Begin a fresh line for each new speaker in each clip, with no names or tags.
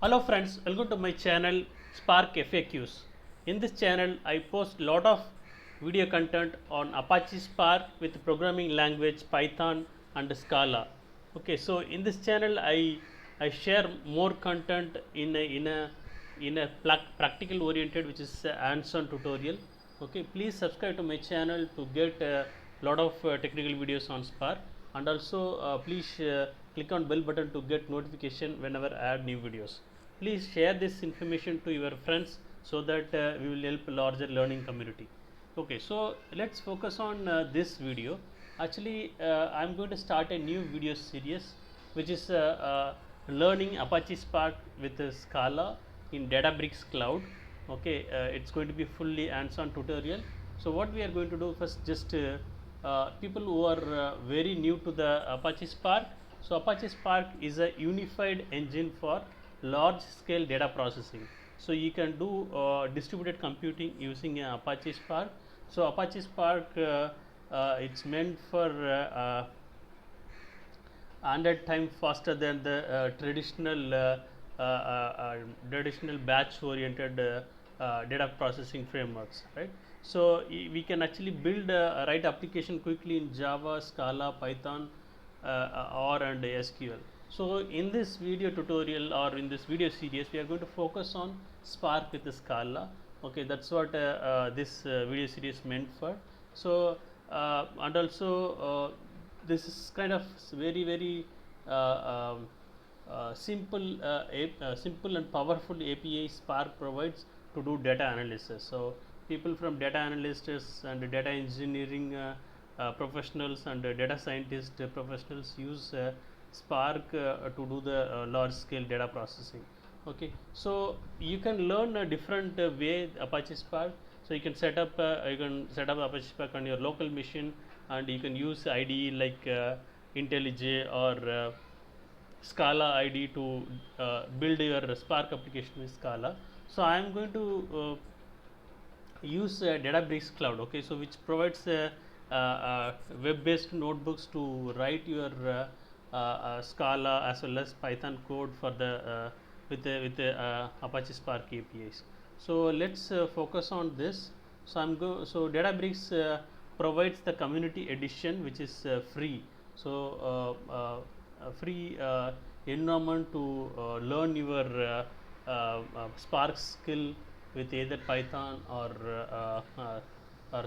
Hello friends, welcome to my channel Spark FAQs. In this channel, I post lot of video content on Apache Spark with programming language Python and Scala. Okay, so in this channel, I share more content in a practical oriented, which is hands-on tutorial. Okay, please subscribe to my channel to get a lot of technical videos on Spark, and also please click on bell button to get notification whenever I add new videos. Please share this information to your friends so that we will help a larger learning community. Okay, so let's focus on this video. Actually, I'm going to start a new video series which is learning Apache Spark with Scala in Databricks Cloud. Okay, it's going to be fully hands-on tutorial. So what we are going to do first, just people who are very new to the Apache Spark. So Apache Spark is a unified engine for large scale data processing. So you can do distributed computing using Apache Spark. So Apache Spark it's meant for 100 times faster than the traditional batch oriented data processing frameworks, right? So we can actually build write application quickly in Java, Scala, Python, or and SQL. So in this video tutorial or in this video series, we are going to focus on Spark with the Scala. Okay, that's what this video series meant for. So and also this is kind of very simple and powerful API Spark provides to do data analysis. So people from data analysts and data engineering professionals and data scientist professionals use Spark to do the large scale data processing. Okay, so you can learn a different way Apache Spark. So you can set up Apache Spark on your local machine, and you can use IDE like IntelliJ or Scala IDE to build your Spark application with Scala. So I am going to use Databricks Cloud. Okay, so which provides web-based notebooks to write your Scala as well as Python code for the with the Apache Spark APIs. So let's focus on this. So Databricks provides the community edition, which is free. So free environment to learn your Spark skill with either Python or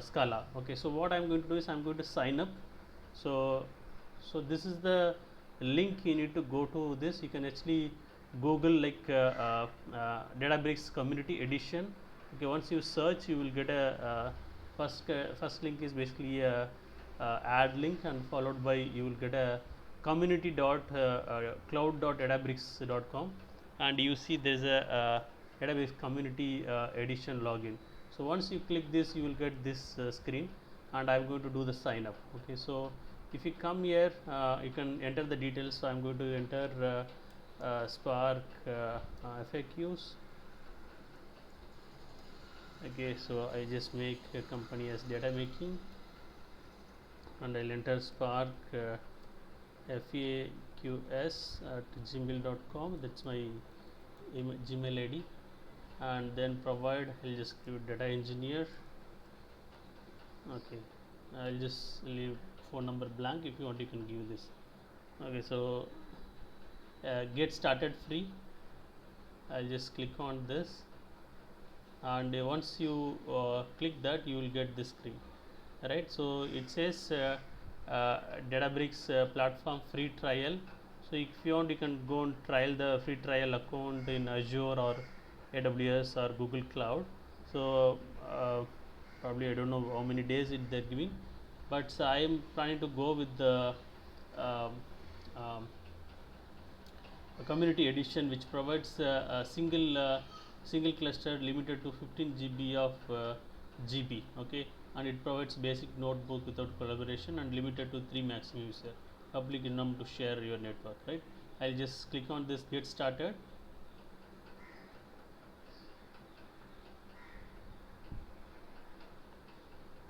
Scala. Okay, so what I'm going to do is I'm going to sign up. So this is the link you need to go to. This you can actually Google like Databricks Community Edition. Okay, once you search, you will get a first link is basically a add link, and followed by you will get a community.cloud.databricks.com, and you see there's a database community edition login. So once you click this, you will get this screen, and I'm going to do the sign up. Okay, so if you come here, you can enter the details. So I'm going to enter Spark FAQs. Okay, so I just make a company as data making, and I'll enter Spark FAQs@gmail.com. That's my Gmail ID, and then provide. I'll just give data engineer. Okay, I'll just leave phone number blank. If you want, you can give this. Okay, so get started free. I'll just click on this, and once you click that, you will get this screen, right? So it says Databricks platform free trial. So if you want, you can go and trial the free trial account in Azure or AWS or Google Cloud. So probably I don't know how many days they're giving, but I am planning to go with the um, um, a community edition, which provides a single cluster limited to 15 GB of GB. Okay, and it provides basic notebook without collaboration and limited to 3 maximum user, public enum to share your network, right? I'll just click on this get started.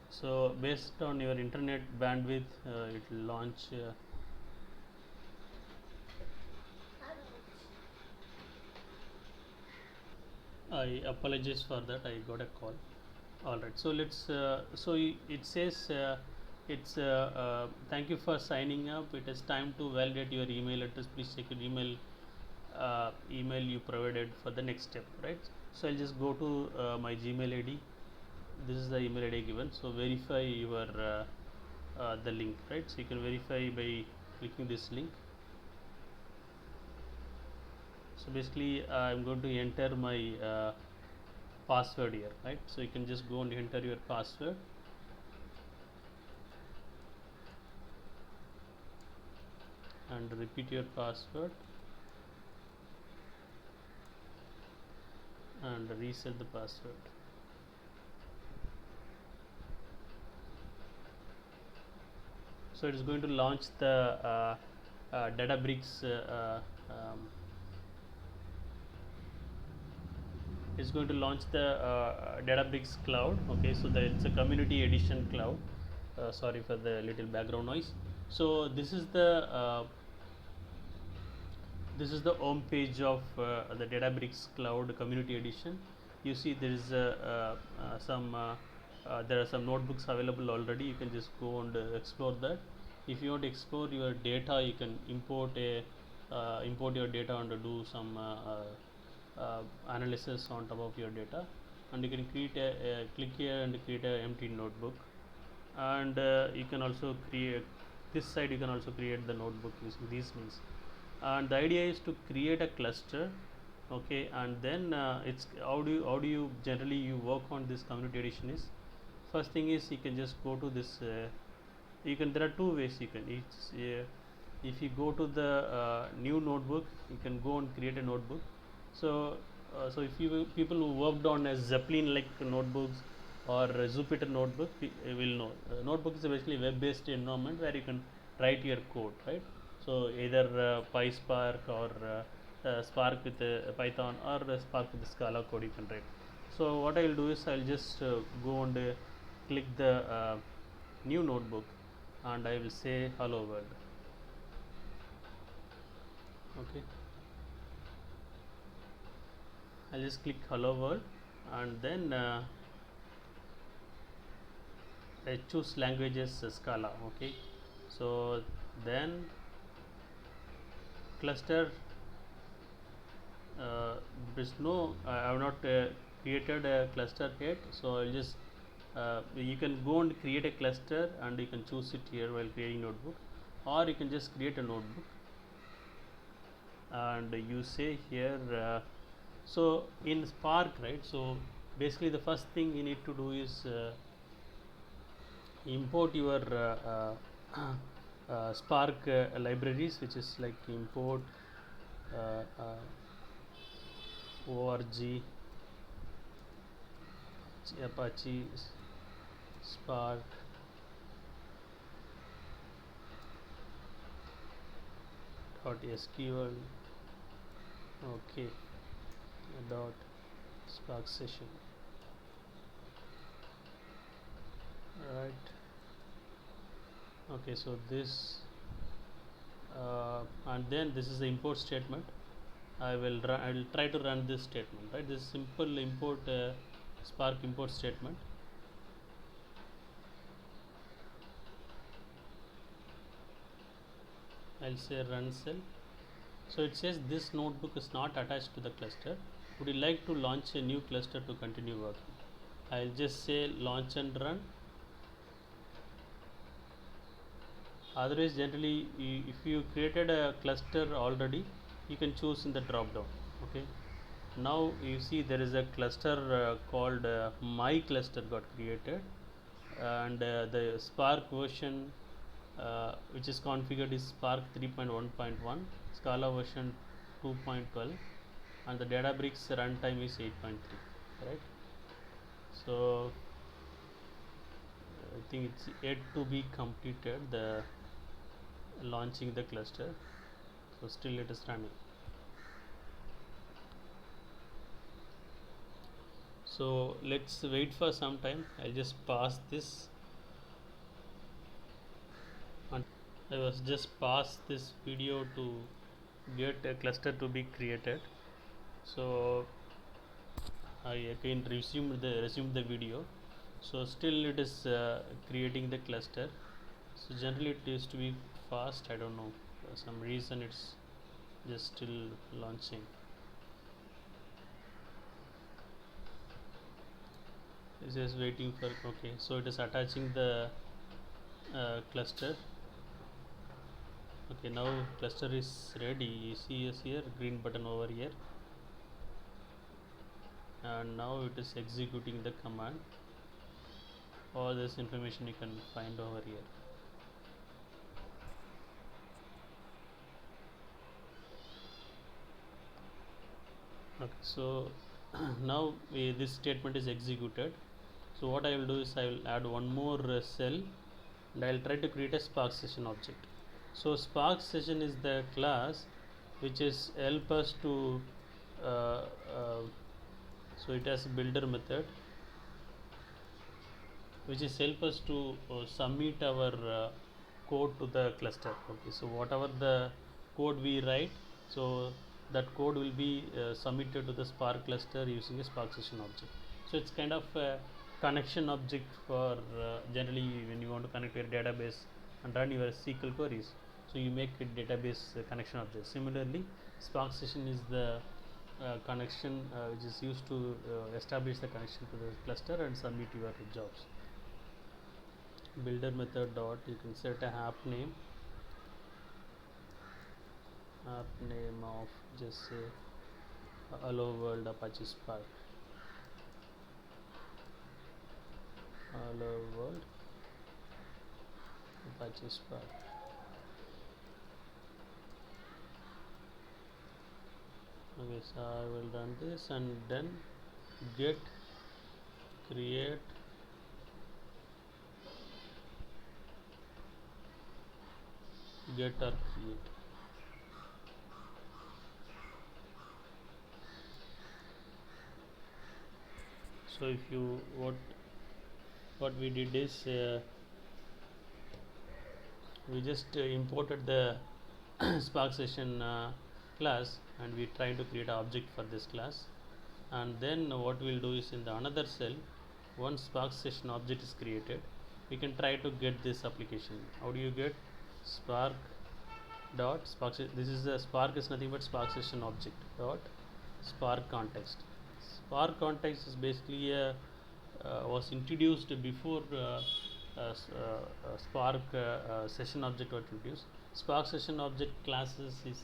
So based on your internet bandwidth, it will launch I apologize for that. I got a call. All right. So let's. It says it's. Thank you for signing up. It is time to validate your email address. Please check your email you provided for the next step. Right. So I'll just go to my Gmail ID. This is the email ID given. So verify your the link. Right. So you can verify by clicking this link. So basically, I'm going to enter my password here, right? So you can just go and enter your password, and repeat your password and reset the password. So it is going to launch the Databricks. It's going to launch the Databricks cloud. Okay, so it's a community edition cloud. Sorry for the little background noise. So this is the home page of the Databricks Cloud Community Edition. You see there is there are some notebooks available already. You can just go and explore that. If you want to explore your data, you can import your data and do some analysis on top of your data, and you can create click here and create an empty notebook, and you can also create this side. You can also create the notebook using these means, and the idea is to create a cluster. Okay, and then it's how do you generally you work on this community edition is, first thing is you can just go to this you can there are two ways you can if you go to the new notebook, you can go and create a notebook. So if you people who worked on a Zeppelin like notebooks or a Jupyter notebook, will know notebook is basically web based environment where you can write your code, right? So either PySpark or Spark with Python, or Spark with Scala code you can write. So what I will do is I will just go and click the new notebook, and I will say hello world. Okay, I'll just click hello world, and then I choose languages Scala. Okay, so then cluster, there's no I have not created a cluster yet, so I'll just you can go and create a cluster, and you can choose it here while creating notebook, or you can just create a notebook, and you say here so in Spark, right? So basically the first thing you need to do is import your Spark libraries, which is like import org Apache Spark .sql. Okay, dot Spark session, right? Okay, so this and then this is the import statement. I will try to run this statement, right? This simple import Spark import statement. I'll say run cell. So it says this notebook is not attached to the cluster. Would you like to launch a new cluster to continue working? I'll just say launch and run. Otherwise, generally, if you created a cluster already, you can choose in the drop down. Okay. Now you see there is a cluster called my cluster got created, and the Spark version which is configured is Spark 3.1.1, Scala version 2.12, and the Databricks runtime is 8.3, right? So I think it's yet to be completed, the launching the cluster, so still it is running. So let's wait for some time. I'll just pause this, and I was just pause this video to get a cluster to be created. So I again resumed the video. So still it is creating the cluster. So generally it used to be fast. I don't know, for some reason it's just still launching. It's just waiting for, okay, so it is attaching the cluster. Okay, now cluster is ready. You see us here, green button over here, and now it is executing the command. All this information you can find over here. Okay, so now this statement is executed. So what I will do is I will add one more cell, and I will try to create a Spark session object. So Spark session is the class which is help us to so it has a builder method which is help us to submit our code to the cluster. Okay, so whatever the code we write, so that code will be submitted to the Spark cluster using a Spark session object. So it's kind of a connection object for generally when you want to connect your database and run your SQL queries, so you make a database connection object. Similarly, Spark session is the connection which is used to establish the connection to the cluster and submit your jobs. Builder method dot, you can set a app name of just say hello world Apache Spark, hello world Apache Spark. Okay, so I will run this and then get create get or create. So if you what we did is we just imported the Spark session class, and we try to create an object for this class. And then what we'll do is in the another cell, once Spark session object is created, we can try to get this application. How do you get Spark dot Spark? This is the Spark is nothing but Spark session object dot Spark context. Spark context is basically a was introduced before Spark session object was introduced. Spark session object classes is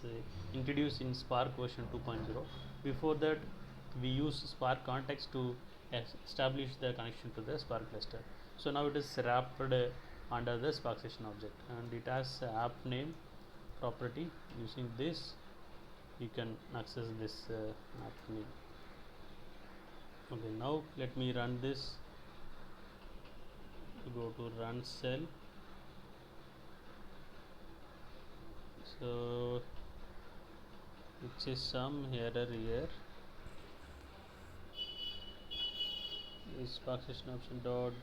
introduced in Spark version 2.0. Before that, we use Spark context to establish the connection to the Spark cluster. So now it is wrapped under the Spark session object, and it has app name property. Using this, you can access this app name. Okay, now let me run this. Go to run cell. So which is some error here. Is Spark session option dot.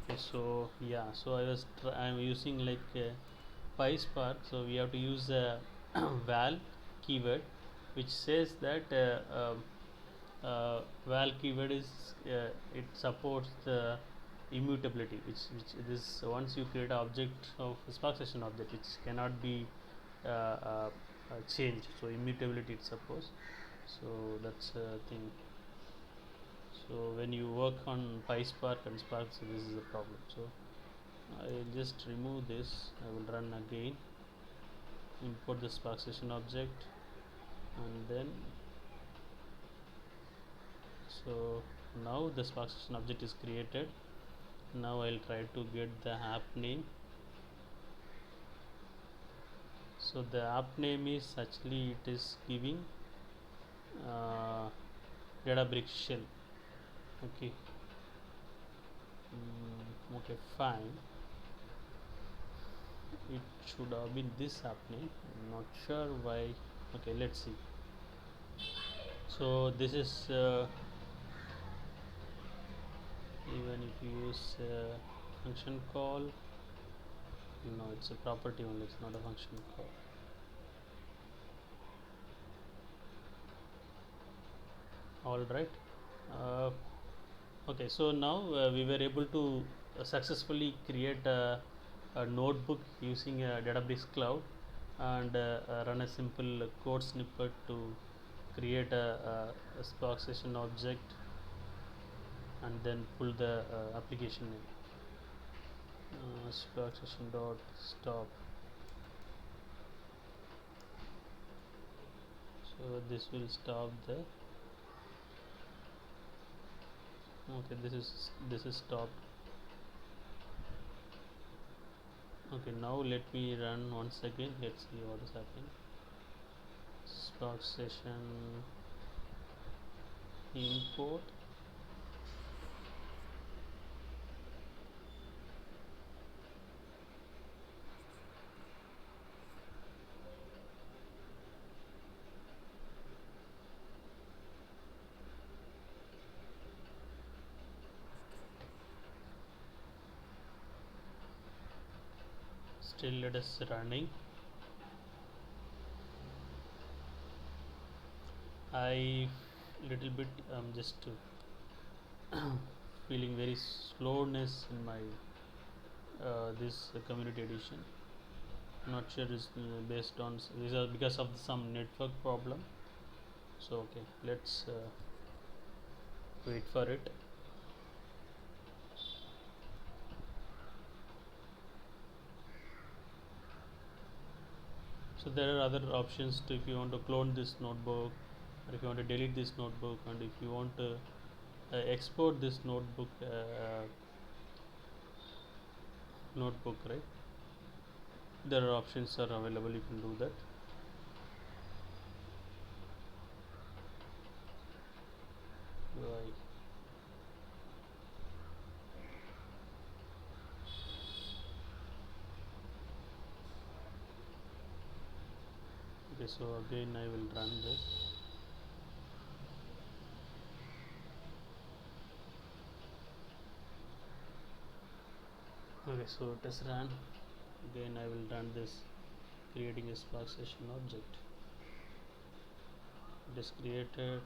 Okay, so yeah, so I'm using like PySpark, so we have to use a val keyword which says that val keyword is it supports the immutability, which this once you create an object of Spark session object which cannot be changed, so immutability it supports. So that's a thing. So when you work on PySpark and Spark, so this is a problem. So I will just remove this. I will run again, import the Spark session object, and then so now the Spark session object is created. Now I'll try to get the app name. So the app name is actually it is giving Databricks shell. Okay. Okay, fine. It should have been this app name. I'm not sure why. Okay, let's see. So this is even if you use function call, no, it's a property only, it's not a function call. All right. uh, okay, so now we were able to successfully create a notebook using Databricks Cloud, and run a simple code snippet to create a Spark session object, and then pull the application name, Spark session dot stop. So this will stop the, okay, this is stopped. Okay, now let me run once again. Let's see what is happening. Spark session import. Still it is running. I little bit just feeling very slowness in my this community edition. Not sure is based on these are because of some network problem. So okay, let's wait for it. So there are other options to, if you want to clone this notebook, or if you want to delete this notebook, and if you want to export this notebook, right? There are options are available. You can do that. Right. Okay, so again I will run this. Okay, so it is run. Again I will run this, creating a Spark session object. It is created.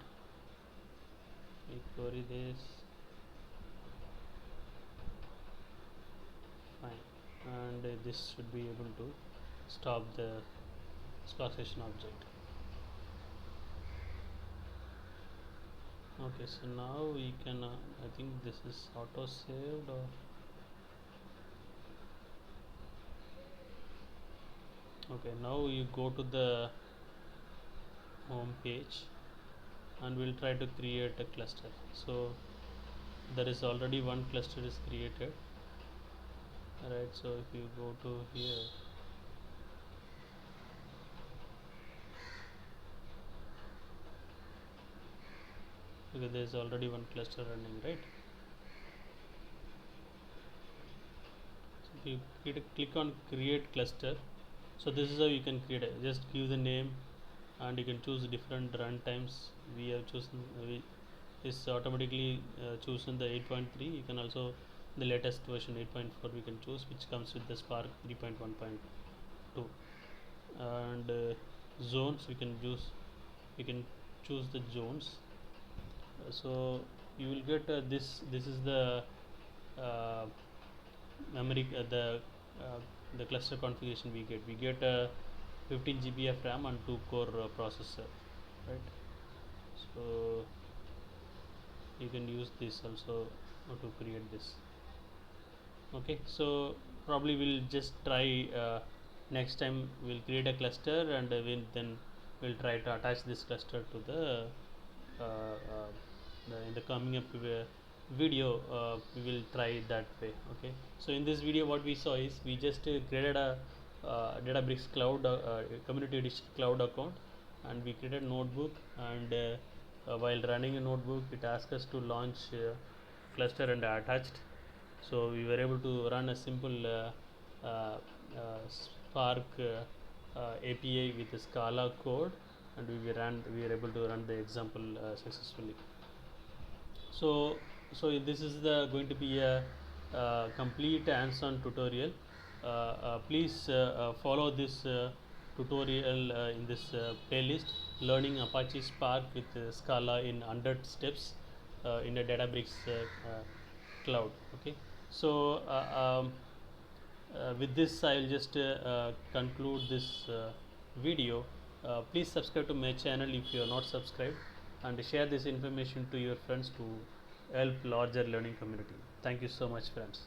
We query this. Fine, and this should be able to stop the Spark session object. Okay, so now we can I think this is auto saved, or okay, now you go to the home page and we'll try to create a cluster. So there is already one cluster is created, right? So if you go to here, okay, there is already one cluster running, right? So if you click on create cluster, so this is how you can create it. Just give the name, and you can choose different run times. We have chosen is automatically chosen the 8.3. You can also the latest version 8.4 we can choose, which comes with the Spark 3.1.2. And zones we can choose. You can choose the zones. So you will get this is the uh, memory the cluster configuration we get 15 GB of RAM and 2 core processor, right? So you can use this also to create this. Okay, so probably we'll just try next time we'll create a cluster, and then we'll try to attach this cluster to in the coming up video. We will try it that way. Okay, so in this video what we saw is we just created a Databricks cloud community edition cloud account, and we created a notebook, and while running a notebook it asked us to launch cluster and attached. So we were able to run a simple Spark API with a Scala code, and we were able to run the example successfully. So this is the going to be a complete hands-on tutorial. Please follow this tutorial in this playlist, learning Apache Spark with Scala in 100 steps in a Databricks cloud. Okay, so with this I will just conclude this video. Please subscribe to my channel if you are not subscribed, and share this information to your friends to help larger learning community. Thank you so much, friends.